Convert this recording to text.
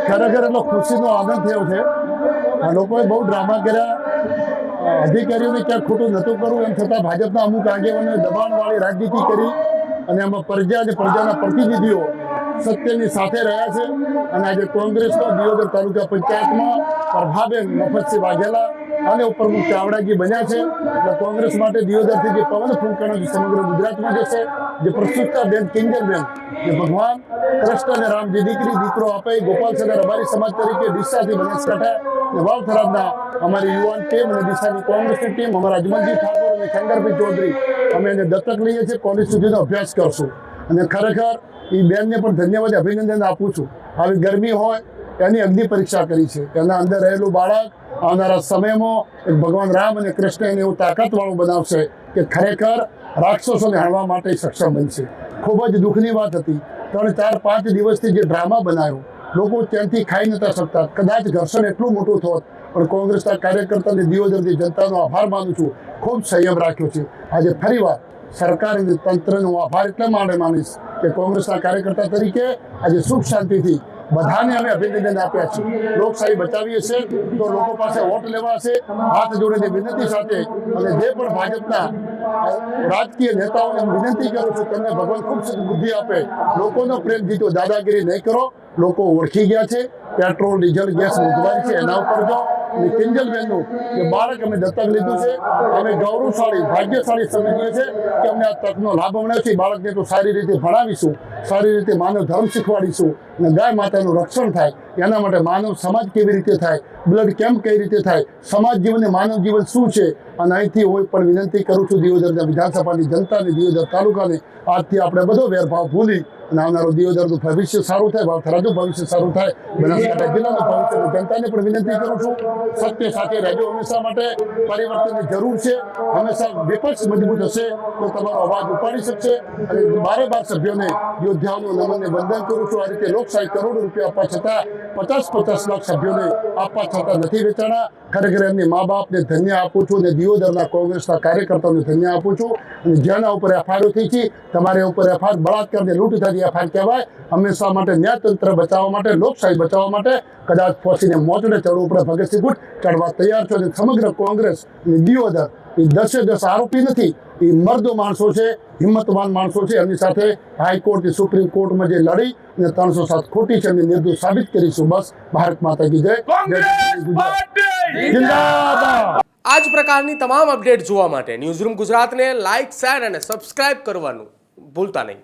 ખરેખર એટલો ખુશીનો આનંદ થયો છે. લોકોએ બહુ ડ્રામા કર્યા, અધિકારીઓને ક્યાંક ખોટું નહોતું કરવું, એમ છતાં ભાજપના અમુક આગેવાનોએ દબાણવાળી રાજનીતિ કરી અને એમાં પ્રજા અને પ્રજાના પ્રતિનિધિઓ સત્યની સાથે રહ્યા છે. અને આજે કોંગ્રેસનો દિયોદર તાલુકા પંચાયતમાં પ્રભાબેન મફતસિંહ વાઘેલા અને ઉપપ્રમુખ ચાવડાજી બન્યા છે. એટલે કોંગ્રેસ માટે દિયોદરથી જે પવન ફૂંકાણો સમગ્ર ગુજરાતમાં જશે, જે પ્રસ્તુતતા બેન કિંજલબેન, જે ભગવાન કૃષ્ણ અને રામજી દીકરો આપે, ગોપાલ સગર અમારી સમાજ તરીકે ડીસાથી બનાસકાંઠા અને વાવ થરાદના અમારી યુવાન ટીમ અને ડીસાની કોંગ્રેસની ટીમ, અમારા અજમલજી ઠાકોર અને શંકરભાઈ ચૌધરી, અમે એને દત્તક લઈએ છીએ. કોલેજ સુધીનો અભ્યાસ કરશું અને ખરેખર એ બેનને પણ ધન્યવાદ અભિનંદન આપું છું. આવી ગરમી હોય એની અગ્નિ પરીક્ષા કરી છે. એના અંદર રહેલું બાળક આવનારા સમયમાં એક ભગવાન રામ અને કૃષ્ણ એને એવું તાકાતવાળું બનાવશે કે ખરેખર રાક્ષસોને હાણવા માટે સક્ષમ બનશે. ખૂબ જ દુઃખની વાત હતી. 3, 4, 5 દિવસથી જે ડ્રામા બનાવ્યો, લોકો ત્યાંથી ખાઈ નતા શકતા. કદાચ ઘર્ષણ એટલું મોટું થોત, પણ કોંગ્રેસના કાર્યકર્તાને દિયોદરની જનતાનો આભાર માનું છું. ખૂબ સંયમ રાખ્યો છે. આજે ફરીવાર સરકાર અને તંત્રનો આભાર એટલે માનીશ કે કોંગ્રેસના કાર્યકર્તા તરીકે આજે સુખ શાંતિથી બધાને અમે અભિનંદન આપ્યા છે. લોકશાહી બચાવીએ છે તો લોકો પાસે વોટ લેવા છે. હાથ જોડીને વિનંતી સાથે અને જે પણ ભાજપના રાજકીય નેતાઓને વિનંતી કરું છું, તમને ભગવાન ખૂબ બુદ્ધિ આપે. લોકોનો પ્રેમ જીતો, દાદાગીરી નહીં કરો. લોકો ઓળખી ગયા છે. પેટ્રોલ, ડીઝલ, ગેસ મોંઘવારી છે, એના ઉપર જો કિંજલબેનનું જે બાળક અમે દત્તક લીધું છે, અમે ગૌરવશાળી, ભાગ્યશાળી સમજીએ છીએ કે અમને આ તકનો લાભ મળ્યો છે. બાળકને તો સારી રીતે ભણાવીશું, સારી રીતે માનવ ધર્મ શીખવાડીશું અને ગાય માતાનું રક્ષણ થાય. એના માટે માનવ સમાજ કેવી રીતે થાય, બ્લડ કેમ્પ કઈ રીતે થાય, સમાજ જીવન અને માનવ જીવન શું છે. અને અહીંથી હું પણ વિનંતી કરું છું દિયોદરના વિધાનસભાની જનતાને, દિયોદર તાલુકાને, આજથી આપણે બધો વેરભાવ ભૂલી અને આવનારું દિયોદરનું ભવિષ્ય સારું થાય, વાવથરાનું ભવિષ્ય સારું થાય, બનાસકાંઠા જિલ્લાનું ભવિષ્ય. જનતાને પણ વિનંતી કરું છું, સત્ય સાથે રહેજો. હંમેશા માટે પરિવર્તનની જરૂર છે. હંમેશા વિપક્ષ મજબૂત હશે તો તમારો અવાજ ઉપાડી શકશે. અને 12 સભ્યોને યોદ્ધાઓનું નમનને વંદન કરું છું. આ રીતે લોકશાહી કરોડો રૂપિયા આપવા છતાં 50 લાખ સભ્યોને આપવા છતાં નથી વેચાણા. ખરેખર એમની મા બાપને ધન્ય આપું છું અને દિયોદરના કોંગ્રેસના કાર્યકર્તાઓને ધન્ય આપું છું. અને જેના ઉપર એફઆઈઆર થઈ છે, તમારે ઉપર એફઆઈઆર બળાત્કારને લૂંટ થતી એફઆઈઆર કહેવાય. હંમેશા માટે ન્યાયતંત્ર બચાવવા માટે, લોકશાહી બચાવવા માટે કદાચ ફોસીને મોચડે ચડવું પડે, ભગતસિંહ ગુટ ચડવા તૈયાર છો. અને સમગ્ર કોંગ્રેસ અને દિયોદર એ 10 આરોપી નથી, એ મર્દો માણસો છે, હિંમતવાન માણસો છે. એમની સાથે હાઈકોર્ટથી સુપ્રીમ કોર્ટમાં જે લડી અને 307 ખોટી છે એમને નિર્દોષ સાબિત કરીશું. બસ, ભારત માતા કી જય. આ જ પ્રકારની તમામ અપડેટ જોવા માટે ન્યૂઝરૂમ ગુજરાતને લાઇક, શેર અને સબસ્ક્રાઇબ કરવાનું ભૂલતા નહીં.